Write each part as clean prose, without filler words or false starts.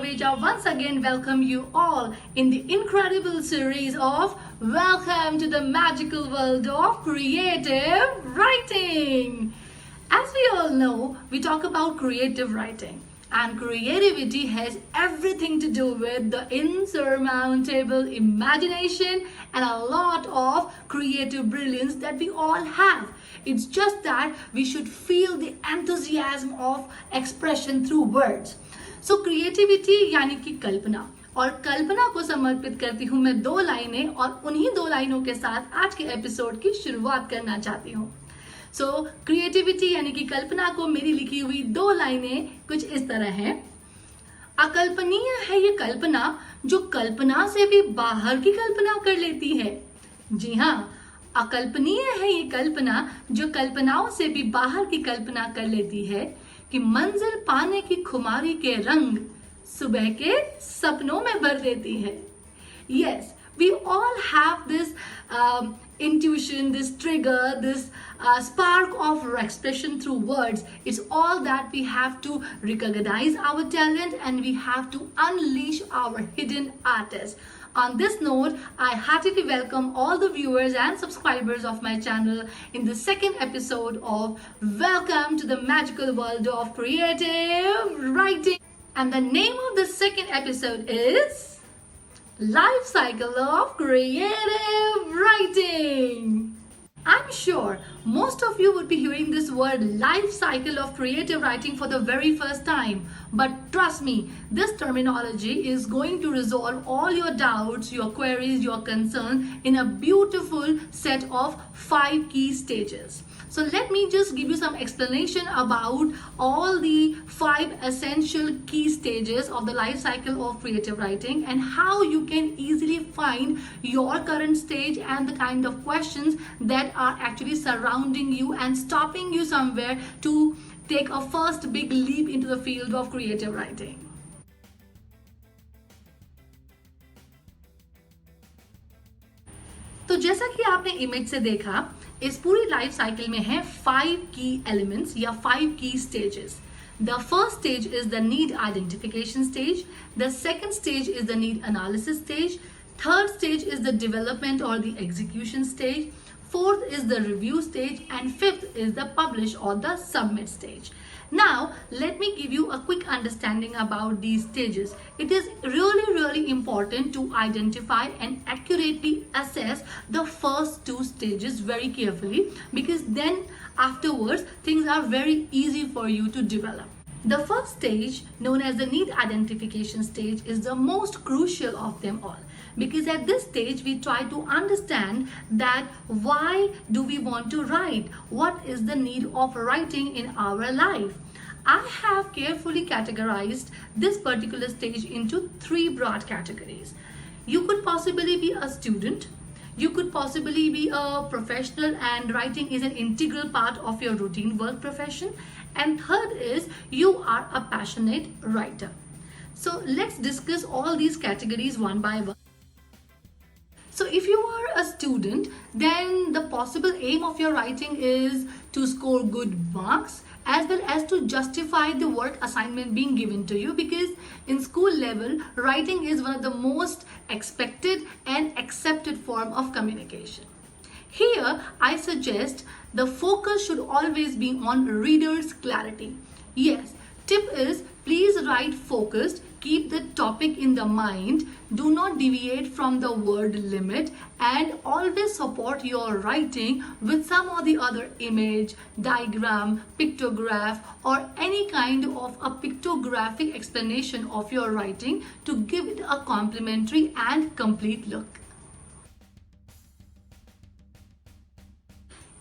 Parveja once again welcome you all in the incredible series of Welcome to the Magical World of Creative Writing. As we all know, we talk about creative writing, and creativity has everything to do with the insurmountable imagination and a lot of creative brilliance that we all have. It's just that we should feel the enthusiasm of expression through words. So creativity यानी कि कल्पना, और कल्पना को समर्पित करती हूँ मैं 2 लाइनें, और उन्हीं 2 लाइनों के साथ आज के एपिसोड की शुरुआत करना चाहती हूँ. सो क्रिएटिविटी यानी कि कल्पना को मेरी लिखी हुई 2 लाइनें कुछ इस तरह हैं. अकल्पनीय है ये कल्पना जो कल्पना से भी बाहर की कल्पना कर लेती है. जी हाँ, अकल्पनीय है ये कल्पना जो कल्पनाओं से भी बाहर की कल्पना कर लेती है कि मंजिल पाने की खुमारी के रंग सुबह के सपनों में भर देती है. Yes, we all have this intuition, this trigger, this spark of expression through words. It's all that we have to recognize our talent and we have to unleash our hidden artist. On this note, I heartily welcome all the viewers and subscribers of my channel in the second episode of Welcome to the Magical World of Creative Writing. And the name of the second episode is Life Cycle of Creative Writing. I'm sure most of you would be hearing this word life cycle of creative writing for the very first time. But trust me, this terminology is going to resolve all your doubts, your queries, your concerns in a beautiful set of 5 key stages. So let me just give you some explanation about all the 5 essential key stages of the life cycle of creative writing and how you can easily find your current stage and the kind of questions that are actually surrounding you and stopping you somewhere to take a first big leap into the field of creative writing. तो जैसा कि आपने image से देखा, इस पूरी life cycle में है 5 की एलिमेंट्स या 5 की stages. The first stage is the need identification stage. The second stage is the need analysis stage. Third stage is the development or the execution stage. Fourth is the review stage, and fifth is the publish or the submit stage. Now, let me give you a quick understanding about these stages. It is really important to identify and accurately assess the first 2 stages very carefully, because then afterwards things are very easy for you to develop. The first stage, known as the need identification stage, is the most crucial of them all, because at this stage we try to understand that why do we want to write? What is the need of writing in our life? I have carefully categorized this particular stage into 3 broad categories. You could possibly be a student, you could possibly be a professional and writing is an integral part of your routine work profession, and third is you are a passionate writer. So let's discuss all these categories one by one. So if you are a student, then the possible aim of your writing is to score good marks as well as to justify the work assignment being given to you, because in school level, writing is one of the most expected and accepted form of communication. Here, I suggest the focus should always be on reader's clarity. Yes, tip is please write focused, keep the topic in the mind, do not deviate from the word limit, and always support your writing with some or the other image, diagram, pictograph, or any kind of a pictographic explanation of your writing to give it a complementary and complete look.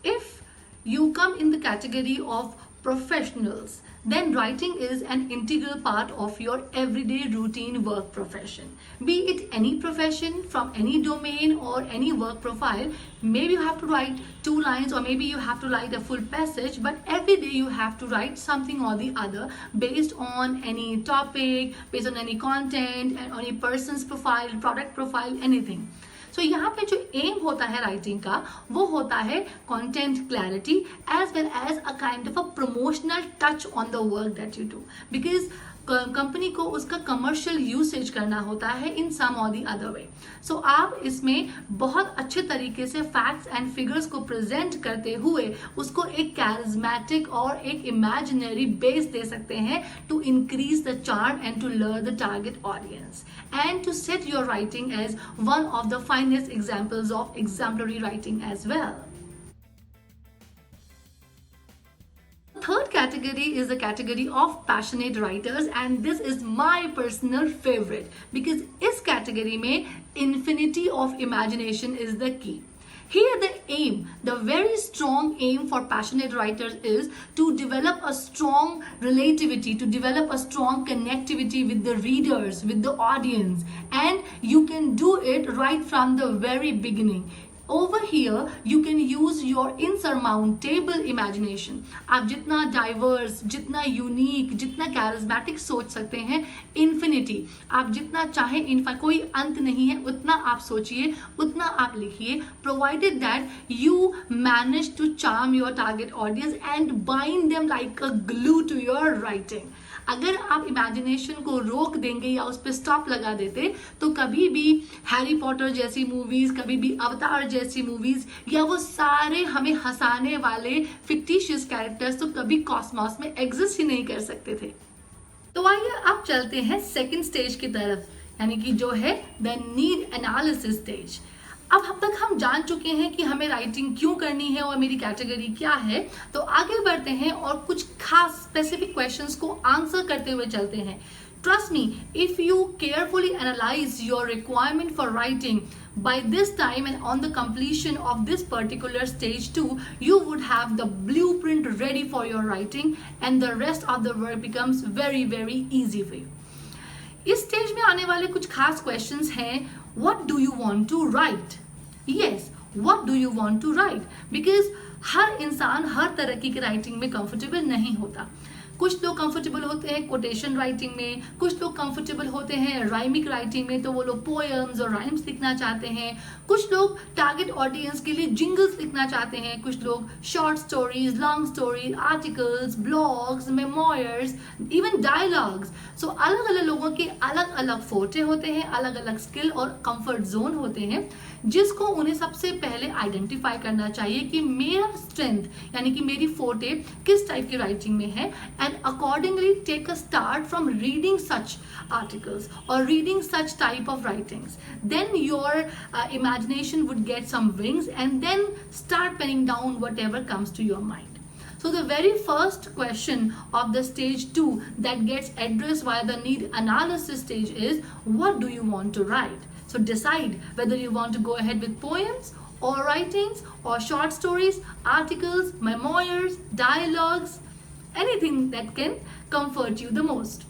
If you come in the category of professionals, then writing is an integral part of your everyday routine work profession. Be it any profession from any domain or any work profile, maybe you have to write 2 lines or maybe you have to write a full passage, but every day you have to write something or the other based on any topic, based on any content, and on a person's profile, product profile, anything. So यहाँ पे जो M होता है writing का वो होता है content clarity as well as a kind of a promotional touch on the work that you do, because company को उसका कमर्शियल यूसेज करना होता है इन सम और दी अदर वे। सो आप इसमें बहुत अच्छे तरीके से फैक्ट्स एंड फिगर्स को प्रेजेंट करते हुए उसको एक कैरिज्मेटिक और एक इमेजिनरी बेस दे सकते हैं to increase the charm and to learn the target audience and to set your writing as one of the finest examples of exemplary writing as well. Third category is the category of passionate writers, and this is my personal favorite because इस category में infinity of imagination is the key. Here the aim, the very strong aim for passionate writers is to develop a strong relativity, to develop a strong connectivity with the readers, with the audience, and you can do it right from the very beginning. Over here you can use your insurmountable imagination. आप जितना diverse, जितना unique, जितना charismatic सोच सकते हैं, infinity, आप जितना चाहें, कोई अंत नहीं है, उतना आप सोचिए, उतना आप लिखिए, provided that you manage to charm your target audience and bind them like a glue to your writing. अगर आप इमेजिनेशन को रोक देंगे या उस पर स्टॉप लगा देते तो कभी भी हैरी पॉटर जैसी मूवीज, कभी भी अवतार जैसी मूवीज या वो सारे हमें हंसाने वाले फिक्टिशियस कैरेक्टर्स तो कभी कॉस्मॉस में एग्जिस्ट ही नहीं कर सकते थे. तो आइए अब चलते हैं सेकंड स्टेज की तरफ, यानी कि जो है द नीड एनालिसिस स्टेज. अब तक हम जान चुके हैं कि हमें राइटिंग क्यों करनी है और मेरी कैटेगरी क्या है, तो आगे बढ़ते हैं और कुछ खास स्पेसिफिक क्वेश्चंस को आंसर करते हुए चलते हैं. Trust me, if you carefully analyze your requirement for writing, by this time and on the completion of this particular stage 2, you would have the blueprint ready for your writing and the rest of the work becomes very, very easy for you. इस stage में आने वाले कुछ खास questions हैं. What do you want to write? Yes, what do you want to write? Because हर इंसान हर तरह की राइटिंग में कंफर्टेबल नहीं होता. कुछ लोग कंफर्टेबल होते हैं कोटेशन राइटिंग में, कुछ लोग कंफर्टेबल होते हैं राइमिक राइटिंग में, तो वो लोग पोएम्स और राइम्स लिखना चाहते हैं. कुछ लोग टारगेट ऑडियंस के लिए जिंगल्स लिखना चाहते हैं, कुछ लोग short stories, long stories, articles, blogs, memoirs, even dialogues. So अलग अलग लोगों के अलग अलग फोटे होते हैं, अलग अलग स्किल और कंफर्ट जोन होते हैं, जिसको उन्हें सबसे पहले आइडेंटिफाई करना चाहिए कि मेरा स्ट्रेंथ यानी कि मेरी फोटे किस टाइप की राइटिंग में है, and accordingly take a start from reading such articles or reading such type of writings. Then your imagination would get some wings and then start penning down whatever comes to your mind. So the very first question of the stage 2 that gets addressed via the need analysis stage is, what do you want to write? So decide whether you want to go ahead with poems or writings or short stories, articles, memoirs, dialogues, anything that can comfort you the most.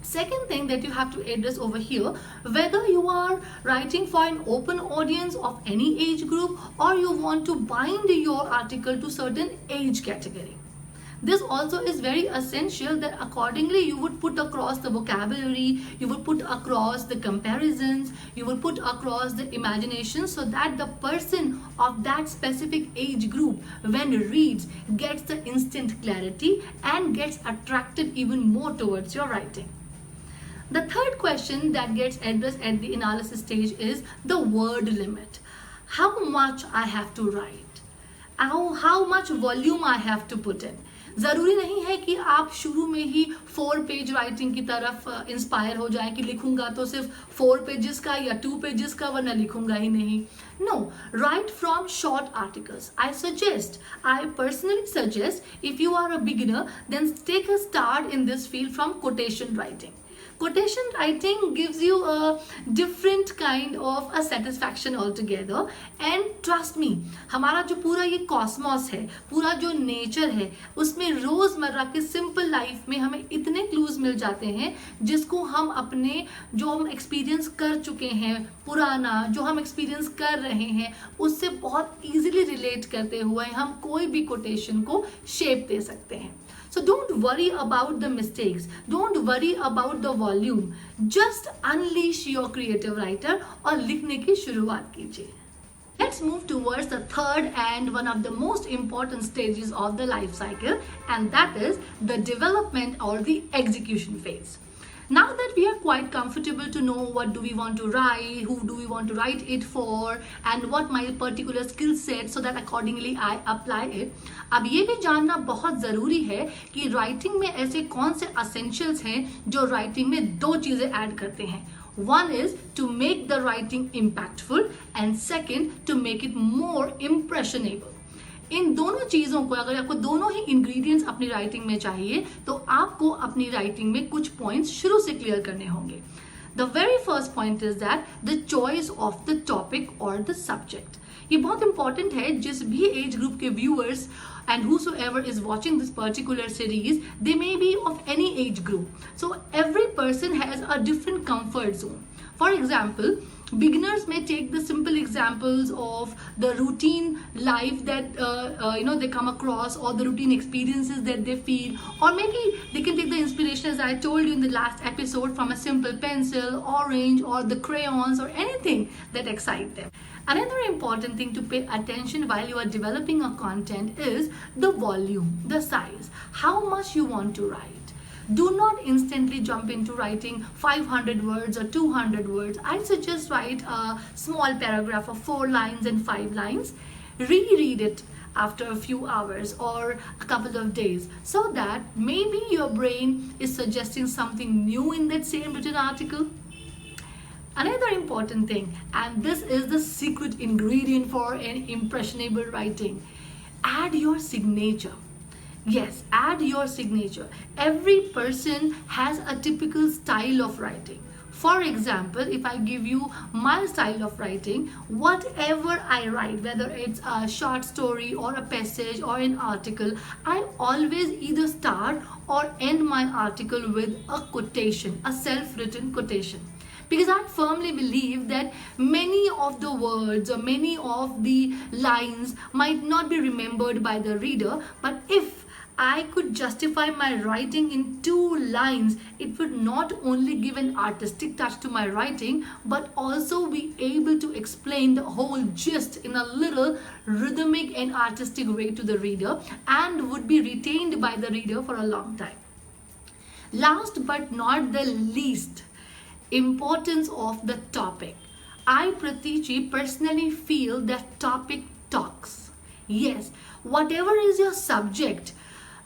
Second thing that you have to address over here, whether you are writing for an open audience of any age group or you want to bind your article to certain age category. This also is very essential that accordingly you would put across the vocabulary, you would put across the comparisons, you would put across the imagination so that the person of that specific age group when reads gets the instant clarity and gets attracted even more towards your writing. The third question that gets addressed at the analysis stage is the word limit. How much I have to write? How much volume I have to put in? ज़रूरी नहीं है कि आप शुरू में ही 4 page writing की तरफ inspire हो जाए कि लिखूंगा तो सिर्फ 4 पेजेस का या 2 पेजेस का, वरना लिखूंगा ही नहीं. No, write from short articles. I personally suggest if you are a beginner, then take a start in this field from quotation writing. Quotation writing gives you a different kind of a satisfaction altogether, and trust me, हमारा जो पूरा ये Cosmos है, पूरा जो nature है, उसमें रोजमर्रा के सिंपल लाइफ में हमें इतने क्लूज मिल जाते हैं जिसको हम अपने जो हम एक्सपीरियंस कर चुके हैं, पुराना जो हम एक्सपीरियंस कर रहे हैं, उससे बहुत इजीली रिलेट करते हुए हम कोई भी कोटेशन को शेप दे सकते हैं. So don't worry about the mistakes. Don't worry about the volume. Just unleash your creative writer और लिखने की शुरुआत कीजिए. Let's move towards the third and one of the most important stages of the life cycle, and that is the development or the execution phase. Now that we are quite comfortable to know what do we want to write, who do we want to write it for, and what my particular skill set, so that accordingly I apply it. अब ये भी जानना बहुत ज़रूरी है कि writing में ऐसे कौन से essentials हैं जो राइटिंग में दो चीज़ें ऐड करते हैं. One is to make the writing impactful and second to make it more impressionable. इन दोनों चीज़ों को, अगर आपको दोनों ही इंग्रेडिएंट्स अपनी राइटिंग में चाहिए तो आपको अपनी राइटिंग में कुछ पॉइंट्स शुरू से क्लियर करने होंगे. The very first point is that the choice of the topic और द सब्जेक्ट. ये बहुत इंपॉर्टेंट है. जिस भी एज ग्रुप के viewers and whosoever is watching this particular series, they may be of any age group. So every person has a different comfort zone. For example, beginners may take the simple examples of the routine life that they come across, or the routine experiences that they feel, or maybe they can take the inspiration, as I told you in the last episode, from a simple pencil, orange, or the crayons, or anything that excites them. Another important thing to pay attention while you are developing a content is the volume, the size, how much you want to write. Do not instantly jump into writing 500 words or 200 words. I suggest write a small paragraph of 4 lines and 5 lines. Reread it after a few hours or a couple of days, so that maybe your brain is suggesting something new in that same written article. Another important thing, and this is the secret ingredient for an impressionable writing, add your signature. Yes, add your signature. Every person has a typical style of writing. For example, if I give you my style of writing, whatever I write, whether it's a short story or a passage or an article, I always either start or end my article with a quotation, a self-written quotation. Because I firmly believe that many of the words or many of the lines might not be remembered by the reader, but if I could justify my writing in 2 lines, it would not only give an artistic touch to my writing, but also be able to explain the whole gist in a little rhythmic and artistic way to the reader, and would be retained by the reader for a long time. Last but not the least, importance of the topic. I, Pratichi, personally feel that topic talks. Yes, whatever is your subject,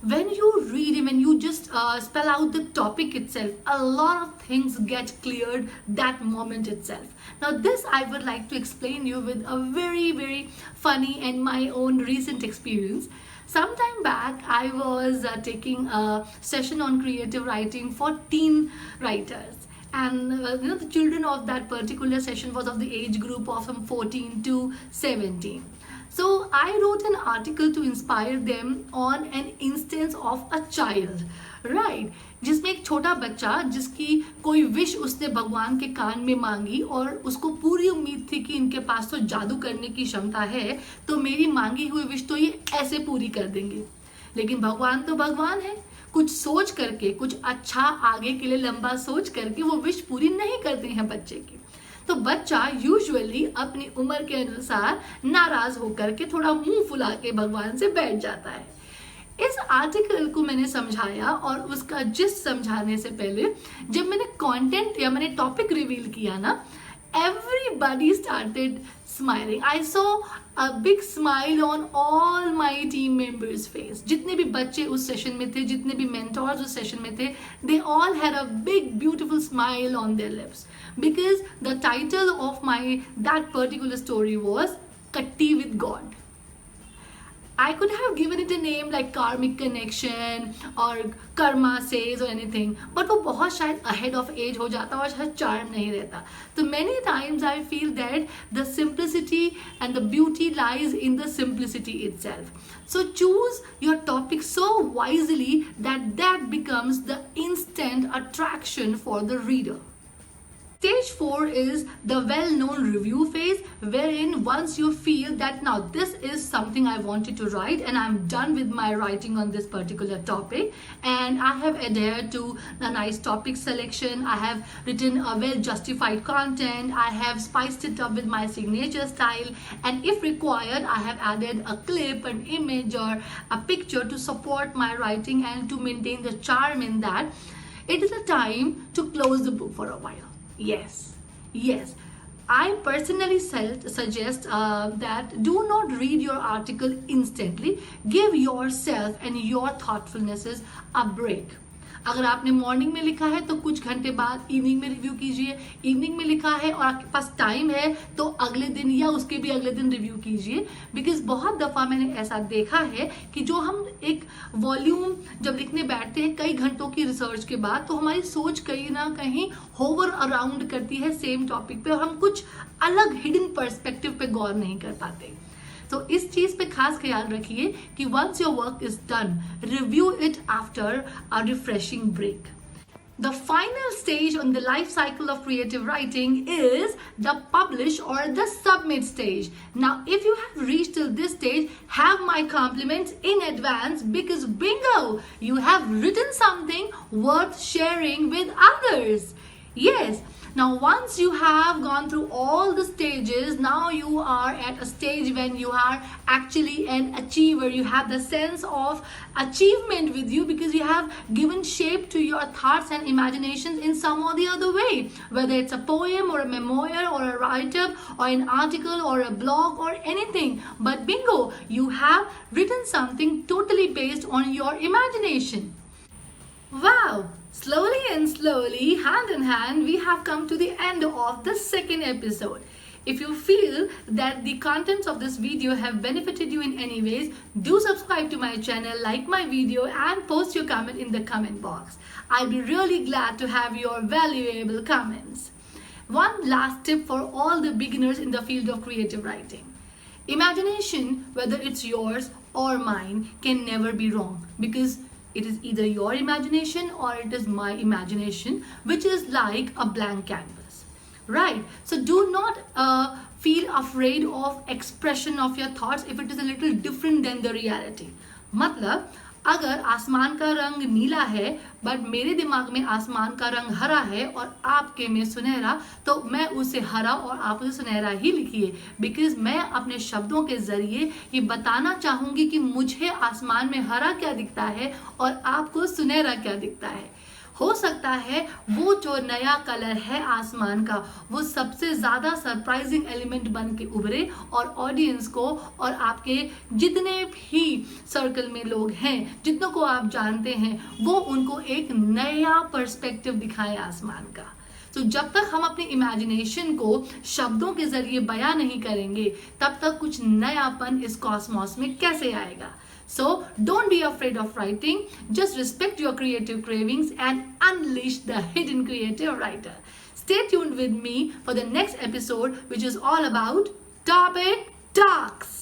when you read it, when you just spell out the topic itself, a lot of things get cleared that moment itself. Now this I would like to explain you with a very funny and my own recent experience. Sometime back, I was taking a session on creative writing for teen writers. And the children of that particular session was of the age group of from 14 to 17. So I wrote an article to inspire them on an instance of a child, right? जिसमें एक छोटा बच्चा जिसकी कोई wish उसने भगवान के कान में मांगी और उसको पूरी उम्मीद थी कि इनके पास तो जादू करने की क्षमता है, तो मेरी मांगी हुई विश तो ये ऐसे पूरी कर देंगे. लेकिन भगवान तो भगवान है, कुछ सोच करके, कुछ अच्छा आगे के लिए लंबा सोच करके वो विश पूरी नहीं करते हैं बच्चे की. तो बच्चा यूजुअली अपनी उम्र के अनुसार नाराज होकर के थोड़ा मुंह फुला के भगवान से बैठ जाता है. इस आर्टिकल को मैंने समझाया और उसका जिस्ट समझाने से पहले जब मैंने कंटेंट या मैंने टॉपिक रिवील किया ना, everybody started smiling. I saw a big smile on all my team members' face. जितने भी बच्चे उस सेशन में थे, जितने भी mentors उस सेशन में थे, they all had a big beautiful smile on their lips, because the title of that particular story was Katti with God. I could have given it a name like Karmic Connection or Karma Says or anything, but वो बहुत शायद ahead of age हो जाता और शायद charm नहीं रहता. So many times I feel that the simplicity and the beauty lies in the simplicity itself. So choose your topic so wisely that becomes the instant attraction for the reader. Stage 4 is the well-known review phase, wherein once you feel that now this is something I wanted to write and I'm done with my writing on this particular topic, and I have adhered to a nice topic selection, I have written a well-justified content, I have spiced it up with my signature style, and if required, I have added a clip, an image, or a picture to support my writing and to maintain the charm in that. It is a time to close the book for a while. Yes. I personally suggest that do not read your article instantly. Give yourself and your thoughtfulnesses a break. अगर आपने morning में लिखा है तो कुछ घंटे बाद evening में रिव्यू कीजिए, इवनिंग में लिखा है और आपके पास टाइम है तो अगले दिन या उसके भी अगले दिन रिव्यू कीजिए. बिकॉज बहुत दफ़ा मैंने ऐसा देखा है कि जो हम एक वॉल्यूम जब लिखने बैठते हैं कई घंटों की रिसर्च के बाद, तो हमारी सोच कहीं ना कहीं होवर अराउंड करती है सेम टॉपिक पे और हम कुछ अलग हिडन पर्सपेक्टिव पे गौर नहीं कर पाते. तो इस चीज पे खास ख्याल रखिए कि once your work is done, review it after a refreshing break. The final stage on the life cycle of creative writing is the publish or the submit stage. Now, if you have reached till this stage, have my compliments in advance because bingo, you have written something worth sharing with others. Yes. Now, once you have gone through all the stages, now you are at a stage when you are actually an achiever. You have the sense of achievement with you because you have given shape to your thoughts and imaginations in some or the other way. Whether it's a poem or a memoir or a write-up or an article or a blog or anything. But bingo, you have written something totally based on your imagination. Wow! Slowly and slowly, hand in hand, we have come to the end of the second episode. If you feel that the contents of this video have benefited you in any ways, do subscribe to my channel, like my video and post your comment in the comment box. I'll be really glad to have your valuable comments. One last tip for all the beginners in the field of creative writing. Imagination, whether it's yours or mine, can never be wrong because it is either your imagination or it is my imagination, which is like a blank canvas, right? So do not feel afraid of expression of your thoughts if it is a little different than the reality. मतलब अगर आसमान का रंग नीला है but मेरे दिमाग में आसमान का रंग हरा है और आपके में सुनहरा, तो मैं उसे हरा और आप उसे सुनहरा ही लिखिए बिकॉज मैं अपने शब्दों के जरिए ये बताना चाहूँगी कि मुझे आसमान में हरा क्या दिखता है और आपको सुनहरा क्या दिखता है. हो सकता है वो जो नया कलर है आसमान का वो सबसे ज़्यादा सरप्राइजिंग एलिमेंट बन के उभरे और ऑडियंस को और आपके जितने भी सर्कल में लोग हैं, जितनों को आप जानते हैं, वो उनको एक नया पर्सपेक्टिव दिखाए आसमान का. तो जब तक हम अपनी इमेजिनेशन को शब्दों के जरिए बयां नहीं करेंगे तब तक कुछ नयापन इस कॉस्मोस में कैसे आएगा. So don't be afraid of writing. Just respect your creative cravings and unleash the hidden creative writer. Stay tuned with me for the next episode, which is all about topic talks.